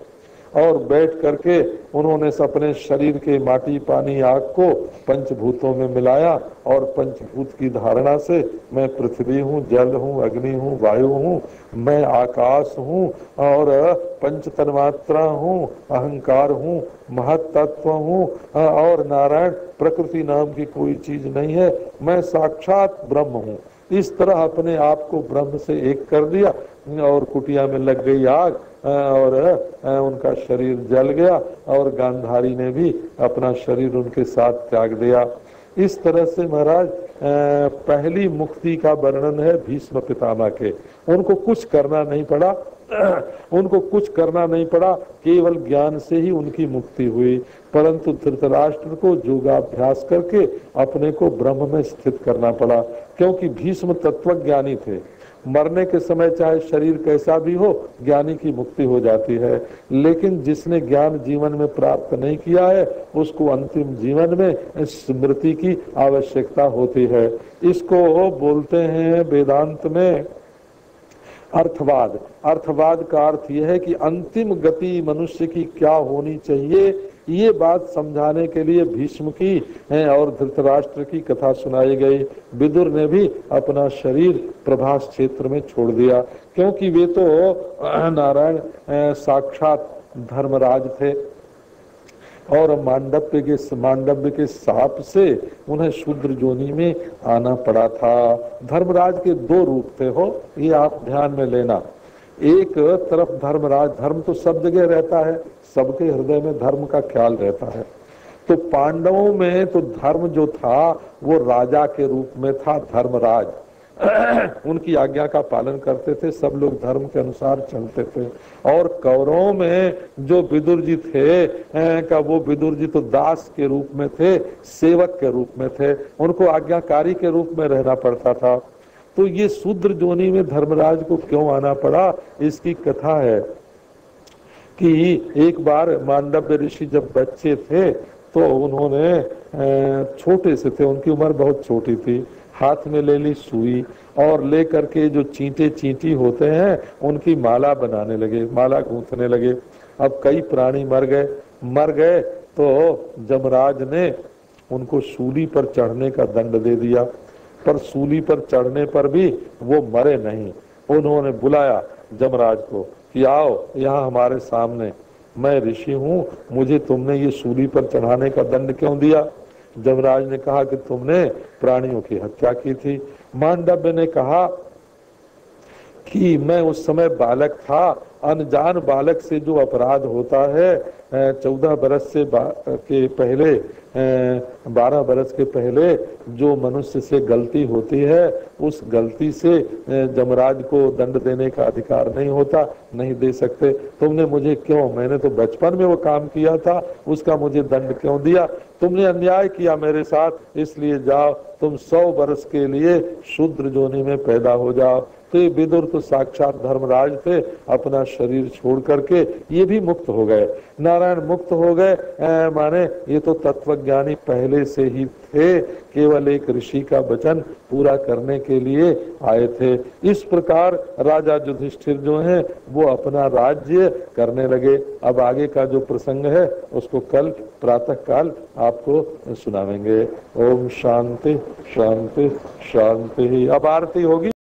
[SPEAKER 1] और बैठ करके उन्होंने अपने शरीर के माटी पानी आग को पंचभूतों में मिलाया और पंचभूत की धारणा से मैं पृथ्वी हूँ, जल हूँ, अग्नि हूँ, वायु हूँ, मैं आकाश हूँ और पंच तन्मात्रा हूँ, अहंकार हूँ, महत तत्व हूँ और नारायण प्रकृति नाम की कोई चीज नहीं है, मैं साक्षात ब्रह्म हूँ। इस तरह अपने आप को ब्रह्म से एक कर दिया और कुटिया में लग गई आग और उनका शरीर जल गया और गांधारी ने भी अपना शरीर उनके साथ त्याग दिया। इस तरह से महाराज पहली मुक्ति का वर्णन है भीष्म पितामह के। उनको कुछ करना नहीं पड़ा, केवल ज्ञान से ही उनकी मुक्ति हुई। परंतु धृतराष्ट्र को योगाभ्यास करके अपने को ब्रह्म में स्थित करना पड़ा, क्योंकि भीष्म तत्वज्ञानी थे। मरने के समय चाहे शरीर कैसा भी हो, ज्ञानी की मुक्ति हो जाती है, लेकिन जिसने ज्ञान जीवन में प्राप्त नहीं किया है उसको अंतिम जीवन में स्मृति की आवश्यकता होती है। इसको बोलते हैं वेदांत में अर्थवाद। अर्थवाद का अर्थ यह है कि अंतिम गति मनुष्य की क्या होनी चाहिए, ये बात समझाने के लिए भीष्म की और धृतराष्ट्र की कथा सुनाई गई। विदुर ने भी अपना शरीर प्रभास क्षेत्र में छोड़ दिया, क्योंकि वे तो नारायण साक्षात धर्मराज थे और मांडव्य के शाप से उन्हें शूद्र जोनी में आना पड़ा था। धर्मराज के दो रूप थे हो, ये आप ध्यान में लेना। एक तरफ धर्मराज, धर्म तो सब जगह रहता है, सबके हृदय में धर्म का ख्याल रहता है। तो पांडवों में तो धर्म जो था वो राजा के रूप में था, धर्मराज उनकी आज्ञा का पालन करते थे, सब लोग धर्म के अनुसार चलते थे। और कौरवों में जो विदुर जी थे वो विदुर जी तो दास के रूप में थे, सेवक के रूप में थे, उनको आज्ञाकारी के रूप में रहना पड़ता था। तो ये शूद्र जोनी में धर्मराज को क्यों आना पड़ा, इसकी कथा है कि एक बार मांडव्य ऋषि जब बच्चे थे तो उन्होंने छोटे से थे, उनकी उम्र बहुत छोटी थी, हाथ में ले ली सुई और ले करके जो चींटी होते हैं उनकी माला बनाने लगे, माला गूंथने लगे। अब कई प्राणी मर गए तो जमराज ने उनको सूली पर चढ़ने का दंड दे दिया, पर सूली पर चढ़ने पर भी वो मरे नहीं। उन्होंने बुलाया जमराज को कि आओ यहाँ हमारे सामने, मैं ऋषि हूँ, मुझे तुमने ये सूली पर चढ़ाने का दंड क्यों दिया? जमराज ने कहा कि तुमने प्राणियों की हत्या की थी। मांडव्य ने कहा कि मैं उस समय बालक था। अनजान बालक से जो अपराध होता है 14 बरस से के पहले 12 बरस के पहले जो मनुष्य से गलती होती है, उस गलती से जमराज को दंड देने का अधिकार नहीं होता, नहीं दे सकते। तुमने मुझे क्यों, मैंने तो बचपन में वो काम किया था, उसका मुझे दंड क्यों दिया? तुमने अन्याय किया मेरे साथ, इसलिए जाओ तुम 100 वर्ष के लिए शूद्र जोनि में पैदा हो जाओ। तो ये विदुर तो साक्षात धर्मराज थे, अपना शरीर छोड़ करके ये भी मुक्त हो गए। नारायण मुक्त हो गए माने ये तो तत्वज्ञानी पहले से ही थे, केवल एक ऋषि का वचन पूरा करने के लिए आए थे। इस प्रकार राजा युधिष्ठिर जो हैं वो अपना राज्य करने लगे। अब आगे का जो प्रसंग है उसको कल प्रातः काल आपको सुनावेंगे। ओम शांति शांति शांति। अब आरती होगी।